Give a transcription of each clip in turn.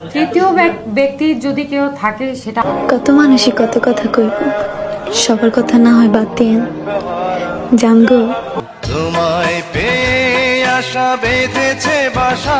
তৃতীয় ব্যক্তি যদি কেউ থাকে সেটা কত মানুষই কত কথা কইব, সবার কথা না হয় বাদ দিয়েন জানগো। তোমায় পেয়ে আশা বেঁধেছে বাসা।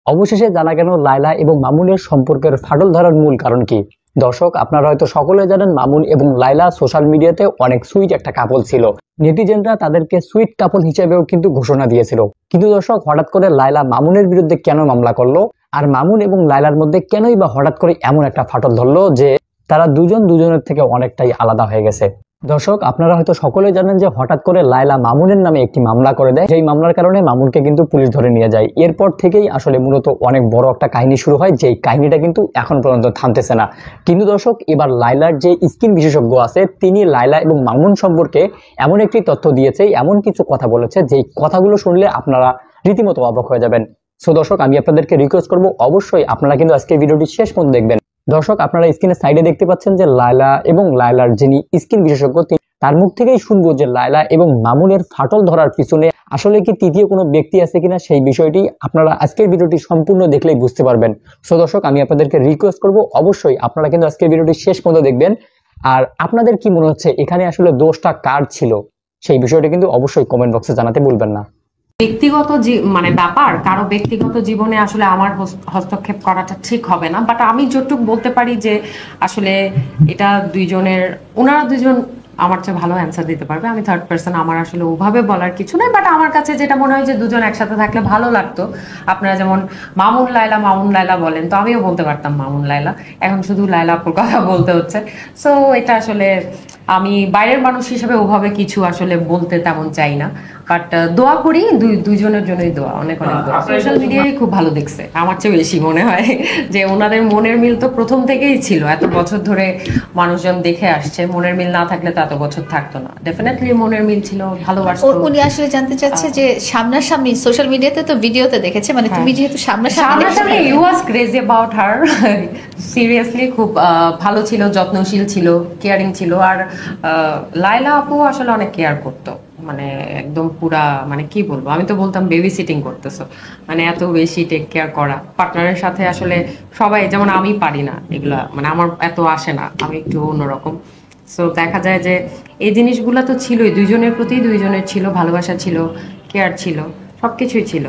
অবশেষে জানা গেল লায়লা এবং মামুনের সম্পর্কের ফাটল ধরার মূল কারণ কি। দর্শক, আপনারা হয়তো সকলে জানেন মামুন এবং লায়লা সোশ্যাল মিডিয়াতে অনেক সুইট একটা কাপল ছিল। নেটিজেনরা তাদেরকে সুইট কাপল হিসেবেও কিন্তু ঘোষণা দিয়েছিল। কিন্তু দর্শক, হঠাৎ করে লায়লা মামুনের বিরুদ্ধে কেন মামলা করলো, আর মামুন এবং লায়লার মধ্যে কেনই বা হঠাৎ করে এমন একটা ফাটল ধরলো যে তারা দুজন দুজনের থেকে অনেকটাই আলাদা হয়ে গেছে। দর্শক, আপনারা হয়তো সকলে জানেন যে হঠাৎ করে লায়লা মামুনের নামে একটি মামলা করে দেয়। সেই মামলার কারণে মামুনকে কিন্তু পুলিশ ধরে নিয়ে যায়। এরপর থেকেই আসলে মূলত অনেক বড় একটা কাহিনী শুরু হয়, যেই কাহিনীটা কিন্তু এখন পর্যন্ত থামতেছে না। কিন্তু দর্শক, এবার লায়লার যে স্কিন বিশেষজ্ঞ আছে, তিনি লায়লা এবং মামুন সম্পর্কে এমন একটি তথ্য দিয়েছে, এমন কিছু কথা বলেছে, যেই কথাগুলো শুনলে আপনারা রীতিমতো অবাক হয়ে যাবেন। সো দর্শক, আমি আপনাদেরকে রিকোয়েস্ট করবো, অবশ্যই আপনারা কিন্তু আজকে ভিডিওটি শেষ পর্যন্ত দেখবেন। দর্শক, আপনারা স্ক্রিনের সাইডে দেখতে পাচ্ছেন যে লায়লা এবং লায়লার যিনি স্কিন বিশেষজ্ঞ, তার মুখ থেকেই শুনবো যে লায়লা এবং মামুনের ফাটল ধরার পিছনে আসলে কি তৃতীয় কোনো ব্যক্তি আছে কিনা, সেই বিষয়টি আপনারা আজকের ভিডিওটি সম্পূর্ণ দেখলেই বুঝতে পারবেন। সো দর্শক, আমি আপনাদেরকে রিকোয়েস্ট করবো, অবশ্যই আপনারা কিন্তু আজকের ভিডিওটি শেষ পর্যন্ত দেখবেন। আর আপনাদের কি মনে হচ্ছে এখানে আসলে দোষটা কার ছিল, সেই বিষয়টা কিন্তু অবশ্যই কমেন্ট বক্সে জানাতে ভুলবেন না। ব্যক্তিগত ব্যাপার, কারো ব্যক্তিগত জীবনে আসলে আমার হস্তক্ষেপ করাটা ঠিক হবে না। বাট আমি যতটুকু বলতে পারি যে আসলে এটা ওনারা দুজন আমার চেয়ে ভালো অ্যান্সার দিতে পারবে। আমি থার্ড পার্সন, আমার আসলে ওভাবে বলার কিছু নেই। বাট আমার কাছে যেটা মনে হয় যে দুজন একসাথে থাকলে ভালো লাগতো। আপনারা যেমন মামুন লায়লা বলেন, তো আমিও বলতে পারতাম মামুন লায়লা, এখন শুধু লায়লা আপুর কথা বলতে হচ্ছে। সো এটা আসলে আমি বাইরের মানুষ হিসেবে ওভাবে কিছু আসলে বলতে তেমন চাই না। বাট দোয়া করি, দুইজনের জন্যই দোয়া, অনেক অনেক দোয়া। সোশ্যাল মিডিয়ায় খুব ভালো দেখছে, আমার চেয়ে বেশি মনে হয় যে ওনাদের মনের মিল তো প্রথম থেকেই ছিল। এত বছর ধরে মানুষজন দেখে আসছে, মনের মিল না থাকলে তো এত বছর থাকতো না। ডেফিনেটলি মনের মিল ছিল, ভালোবাসতো। উনি আসলে জানতে চাচ্ছে যে সামনাসামনি, সোশ্যাল মিডিয়াতে তো ভিডিওতে দেখেছে, মানে তুমি যেহেতু সামনাসামনি, you was crazy about her. Seriously খুব ভালো ছিল, যত্নশীল ছিল, কেয়ারিং ছিল। আর লায়লা আপু আসলে অনেক কেয়ার করতো, মানে একদম পুরা, মানে কি বলবো, আমি তো বলতাম বেবি সিটিং করতেছো, মানে এত বেশি টেক কেয়ার করা পার্টনারের সাথে। আসলে সবাই, যেমন আমি পারি না এগুলা, মানে আমার এত আসে না, আমি একটু অন্যরকম। সো দেখা যায় যে এই জিনিসগুলো তো ছিলই, দুইজনের প্রতি দুইজনের ছিল ভালোবাসা, ছিল কেয়ার, ছিল সবকিছুই ছিল।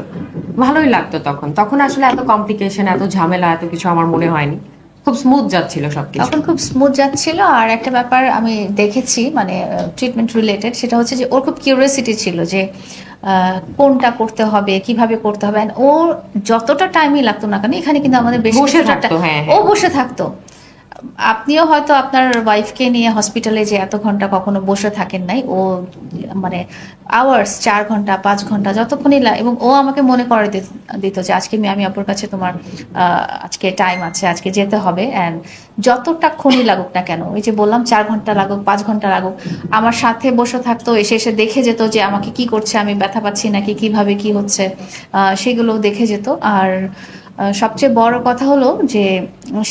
ভালোই লাগতো তখন আসলে এত কমপ্লিকেশন, এত ঝামেলা, এত কিছু আমার মনে হয়নি। খুব স্মুথ যাচ্ছিল সবকিছু, তখন খুব স্মুথ যাচ্ছিল। আর একটা ব্যাপার আমি দেখেছি, মানে ট্রিটমেন্ট রিলেটেড, সেটা হচ্ছে যে ওর খুব কিউরিয়াসিটি ছিল যে কোনটা করতে হবে, কিভাবে করতে হবে। ওর যতটা টাইমই লাগতো না কেন, এখানে কিন্তু আমাদের বেশি বসে থাকতো। হ্যাঁ, ও বসে থাকতো। আপনিও হয়তো আপনার ওয়াইফকে নিয়ে হসপিটালে যে এত ঘন্টা কখনো বসে থাকেন নাই, ও মানে আওয়ার্স, 4 ঘন্টা 5 ঘন্টা যতক্ষণই এবং ও আমাকে মনে করে দিত যে আজকে আমি আপুর কাছে তোমার আজকে টাইম আছে, আজকে যেতে হবে। অ্যান্ড যতটা ক্ষণই লাগুক না কেন, ওই যে বললাম 4 ঘন্টা লাগুক 5 ঘন্টা লাগুক, আমার সাথে বসে থাকতো, এসে দেখে যেত যে আমাকে কি করছে, আমি ব্যথা পাচ্ছি নাকি, কিভাবে কি হচ্ছে, সেগুলো দেখে যেত। আর সবচেয়ে বড় কথা হলো যে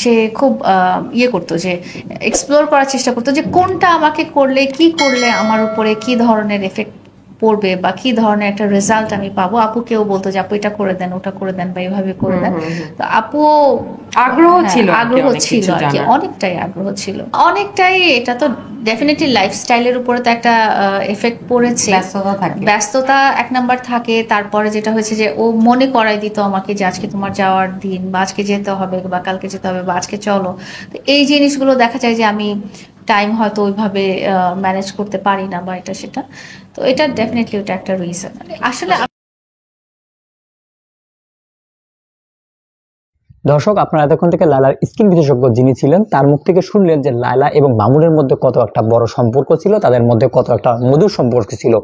সে খুব করতো, যে এক্সপ্লোর করার চেষ্টা করতো যে কোনটা আমাকে করলে, কি করলে আমার উপরে কি ধরনের এফেক্ট পড়বে বা কি ধরনের একটা রেজাল্ট আমি পাবো। আপুকেও বলতো যে আপু এটা করে দেন, ওটা করে দেন, বা এইভাবে করে দেন। তো আপু আগ্রহ ছিল আর কি, অনেকটাই আগ্রহ ছিল, অনেকটাই। এটা তো ডেফিনেটলি লাইফস্টাইলের উপরে তো একটা এফেক্ট পড়েছে। ব্যস্ততা এক নাম্বার থাকে। তারপরে যেটা হয়েছে যে ও মনে করাই দিত আমাকে যে আজকে তোমার যাওয়ার দিন, বা আজকে যেতে হবে, বা কালকে যেতে হবে, বা আজকে চলো। তো এই জিনিসগুলো দেখা যায় যে আমি টাইম হয়তো ওইভাবে ম্যানেজ করতে পারি না, বা এটা সেটা। তো এটা ডেফিনেটলি ওটা একটা রিজন আসলে। দর্শক, আপনারা এতক্ষণ থেকে লায়লার স্কিন বিশেষজ্ঞ যিনি ছিলেন তার মুখ থেকে শুনলেন যে লায়লা এবং মামুনের মধ্যে কত একটা বড় সম্পর্ক ছিল, তাদের মধ্যে কত একটা মধুর সম্পর্ক ছিল।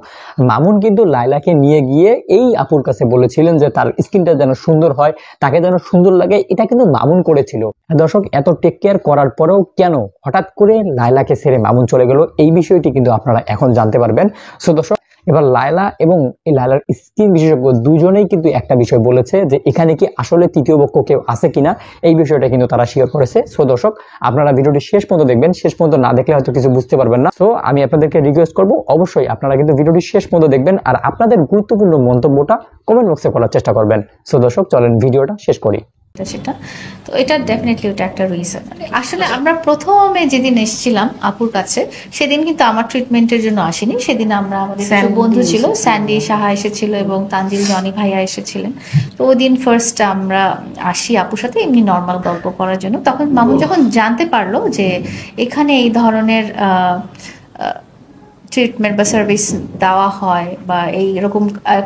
মামুন কিন্তু লায়লাকে নিয়ে গিয়ে এই আপুর কাছে বলেছিলেন যে তার স্কিনটা যেন সুন্দর হয়, তাকে যেন সুন্দর লাগে, এটা কিন্তু মামুন করেছিল। দর্শক, এত টেক কেয়ার করার পরেও কেন হঠাৎ করে লায়লাকে ছেড়ে মামুন চলে গেল, এই বিষয়টি কিন্তু আপনারা এখন জানতে পারবেন। সো দর্শক, এবার লায়লা এবং এই লায়লার স্কিন বিশেষজ্ঞ দুজনেই কিন্তু একটা বিষয় বলেছে যে এখানে কি আসলে তৃতীয় পক্ষ কেউ আছে কিনা, এই বিষয়টা কিন্তু তারা শেয়ার করেছে। সো দর্শক, আপনারা ভিডিওটি শেষ পর্যন্ত দেখবেন, শেষ পর্যন্ত না দেখলে হয়তো কিছু বুঝতে পারবেন না। তো আমি আপনাদেরকে রিকোয়েস্ট করবো, অবশ্যই আপনারা কিন্তু ভিডিওটি শেষ পর্যন্ত দেখবেন আর আপনাদের গুরুত্বপূর্ণ মন্তব্যটা কমেন্ট বক্সে করার চেষ্টা করবেন। সো দর্শক, চলেন ভিডিওটা শেষ করি। সেটা তো এটা ডেফিনেটলি ওটা একটা রিজন। আসলে আমরা প্রথমে যেদিন এসেছিলাম আপুর কাছে, সেদিন কিন্তু আমার ট্রিটমেন্টের জন্য আসেনি। সেদিন আমরা আমাদের কিছু বন্ধু ছিল, স্যান্ডি সাহা এসেছিল এবং তানজিল জনি ভাইয়া এসেছিলেন। তো ওই দিন ফার্স্ট আমরা আসি আপুর সাথে এমনি নর্মাল গল্প করার জন্য। তখন মামু যখন জানতে পারলো যে এখানে এই ধরনের ট্রিটমেন্ট বা সার্ভিস দেওয়া হয় বা এই রকম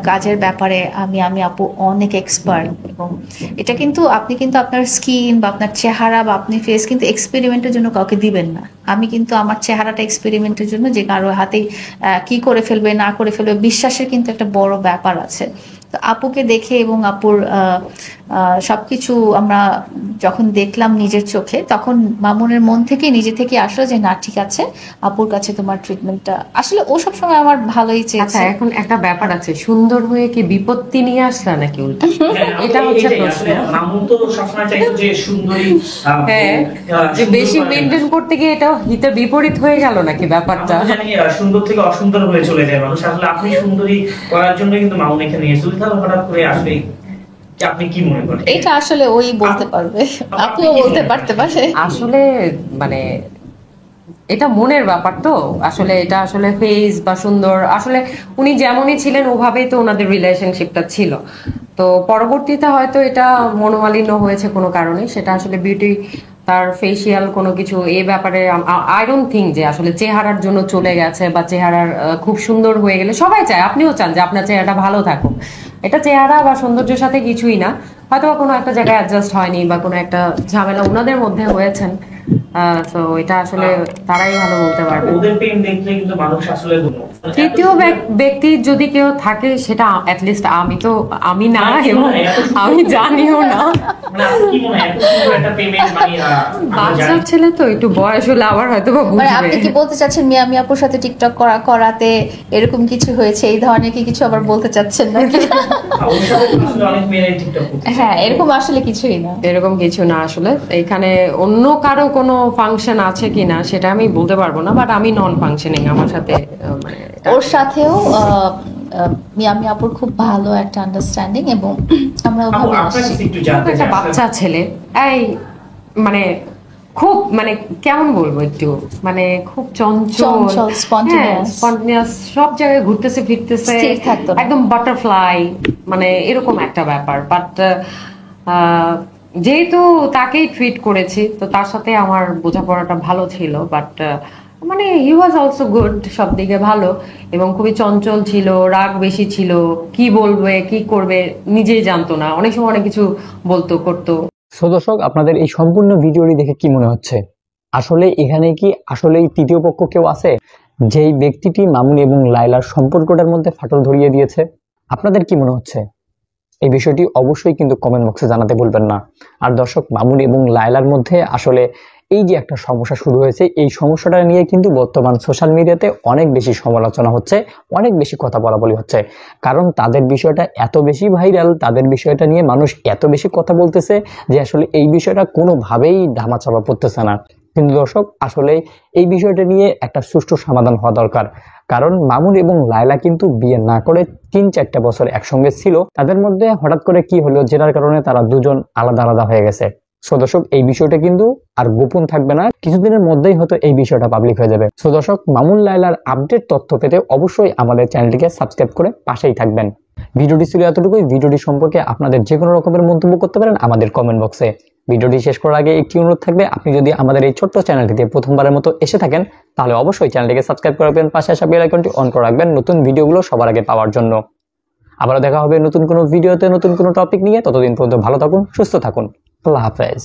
কাজের ব্যাপারে আমি আপু অনেক এক্সপার্ট, এবং এটা কিন্তু আপনি কিন্তু আপনার স্কিন বা আপনার চেহারা বা আপনি ফেস কিন্তু এক্সপেরিমেন্টের জন্য কাউকে দিবেন না। আমি কিন্তু আমার চেহারাটা এক্সপেরিমেন্টের জন্য, যে কারো হাতেই কি করে ফেলবে না করে ফেলবে, বিশ্বাসের কিন্তু একটা বড় ব্যাপার আছে। তো আপুকে দেখে এবং আপুর সবকিছু আমরা যখন দেখলাম নিজের চোখে, তখন মামুনের মন থেকে নিজে থেকে আসলো যে না ঠিক আছে, আপুর কাছে তোমার ট্রিটমেন্টটা। আসলে ও সবসময় আমার ভালোই আচ্ছা, চেয়েছে। এখন একটা ব্যাপার আছে, সুন্দর হয়ে কি বিপত্তি নিয়ে আসলা নাকি উল্টা? এটা হচ্ছে প্রশ্ন। মামুন তো সবসময় চাইতো যে সুন্দরী, হ্যাঁ, যে বেশি মেনটেন করতে গিয়ে এটা হিতে বিপরীত হয়ে গেল নাকি ব্যাপারটা? আমরা জানি সুন্দর থেকে অসুন্দর হয়ে চলে যায় মানুষ। আসলে আপনি সুন্দরী করার জন্য কিন্তু মামুন এখানে এসেছিল, তাহলে হঠাৎ করে আসলে আপনি কি মনে করেন? এটা আসলে ওই বলতে পারবে, আপনিও বলতে পারতে পারে। আসলে মানে এটা মনের ব্যাপার তো, আসলে এটা আসলে ফেস বা সুন্দর, আসলে উনি যেমনই ছিলেন ওভাবেই তো ওনাদের রিলেশনশিপটা ছিল। তো পরবর্তীতে হয়তো এটা মনোমালিন্য হয়েছে কোনো কারণে, সেটা আসলে বিউটি তার ফেসিয়াল কোনো কিছু এই ব্যাপারে আই ডোন্ট থিঙ্ক যে আসলে চেহারার জন্য চলে গেছে বা চেহারার খুব সুন্দর হয়ে গেলে সবাই চায়, আপনিও চান যে আপনার চেহারাটা ভালো থাকুক। এটা চেহারা বা সৌন্দর্যের সাথে কিছুই না, হয়তো কোনো একটা জায়গায় অ্যাডজাস্ট হয়নি বা কোনো একটা ঝামেলা ওনাদের মধ্যে হয়েছেন। তো এটা আসলে তারাই ভালো বলতে পারবে। ওদের পেন দেখলে কিন্তু মানুষ আসলে তৃতীয় ব্যক্তি যদি কেউ থাকে, সেটা অ্যাটলিস্ট আমি না এবং আমি জানিও না। কি মনে হয় এত সুন্দর একটা পেমেন্ট বাচ্চার ছেলে তো একটু বয়স হলে আবার হয়তো বা মানে আপনি বুঝবে। কি বলতে চাচ্ছেন মিয়ামি আপুর সাথে টিকটক করাতে এরকম কিছু হয়েছে, এই ধরনের কি কিছু আবার বলতে চাচ্ছেন নাকি? অনেক মেয়েরাই টিকটক করছে। হ্যাঁ, এরকম আসলে কিছুই না। এরকম কিছু না আসলে। এখানে অন্য কারো কোনো ফাংশন আছে কিনা সেটা আমি বলতে পারবো না, বাট আমি নন ফাংশনিং। আমার সাথে মানে ওর সাথেও মিয়ামি আপুর খুব ভালো একটা আন্ডারস্ট্যান্ডিং, এবং আমরা ওভাবে আপনার আসছি। কাছে একটু জানতে একটা চাই বাচ্চা ছেলে, এই মানে খুব মানে কেমন বলবো, একটু মানে খুব চঞ্চল, spontaneous। স্পন্টেনিয়াস, সব জায়গায় ঘুরতেছে ফিরতেছে, স্থির থাকতো না। একদম বাটারফ্লাই, মানে এরকম একটা ব্যাপার। বাট যেহেতু তাকেই ট্রিট করেছি, তো তার সাথে আমার বোঝাপড়াটা ভালো ছিল। বাট মানে হি ওয়াজ অলসো গুড, সব দিকে ভালো, এবং খুবই চঞ্চল ছিল, রাগ বেশি ছিল, কি বলবে কি করবে নিজেই জানতো না, অনেক সময় অনেক কিছু বলতো করতো। সো দর্শক, আপনাদের এই সম্পূর্ণ ভিডিওটি দেখে কি মনে হচ্ছে? আসলে এখানে কি আসলে তৃতীয় পক্ষ কেউ আছে, যেই ব্যক্তিটি মামুন এবং লায়লার সম্পর্কটার মধ্যে ফাটল ধরিয়ে দিয়েছে? আপনাদের কি মনে হচ্ছে? এই বিষয়টি অবশ্যই কিন্তু কমেন্ট বক্সে জানাতে ভুলবেন না। আর দর্শক, মামুন এবং লায়লার মধ্যে আসলে এই যে একটা সমস্যা শুরু হয়েছে, এই সমস্যাটা নিয়ে কিন্তু বর্তমান সোশ্যাল মিডিয়াতে অনেক বেশি সমালোচনা হচ্ছে, অনেক বেশি কথা বলাবলি হচ্ছে। কারণ তাদের বিষয়টা এত বেশি ভাইরাল, তাদের বিষয়টা নিয়ে মানুষ এত বেশি কথা বলতেছে যে আসলে এই বিষয়টা কোনোভাবেই ধামাচাপা পড়তেছে না। কিন্তু দর্শক, আসলে এই বিষয়টা নিয়ে একটা সুষ্ঠু সমাধান হওয়া দরকার। কারণ মামুন এবং লায়লা কিন্তু বিয়ে না করে 3-4 বছর একসঙ্গে ছিল। তাদের মধ্যে হঠাৎ করে কি হলো, যেটার কারণে তারা দুজন আলাদা আলাদা হয়ে গেছে। সো দর্শক, এই বিষয়টা কিন্তু আর গোপন থাকবে না, কিছুদিনের মধ্যেই হয়তো এই বিষয়টা পাবলিক হয়ে যাবে। সো দর্শক, মামুন লায়লার আপডেট তথ্য পেতে অবশ্যই আমাদের চ্যানেলটিকে সাবস্ক্রাইব করে পাশেই থাকবেন। ভিডিওটি ছিল এতটুকুই। ভিডিওটি সম্পর্কে আপনাদের যে কোনো রকমের মন্তব্য করতে পারেন আমাদের কমেন্ট বক্সে। ভিডিওটি শেষ করার আগে একটি অনুরোধ থাকবে, আপনি যদি আমাদের এই ছোট্ট চ্যানেলটিতে প্রথমবারের মতো এসে থাকেন, তাহলে অবশ্যই চ্যানেলটিকে সাবস্ক্রাইব করে রাখবেন, পাশে আসা বেল আইকনটি অন করে রাখবেন নতুন ভিডিওগুলো সবার আগে পাওয়ার জন্য। আবারও দেখা হবে নতুন কোনো ভিডিওতে, নতুন কোনো টপিক নিয়ে। ততদিন পর্যন্ত ভালো থাকুন, সুস্থ থাকুন। আল্লাহ হাফেজ।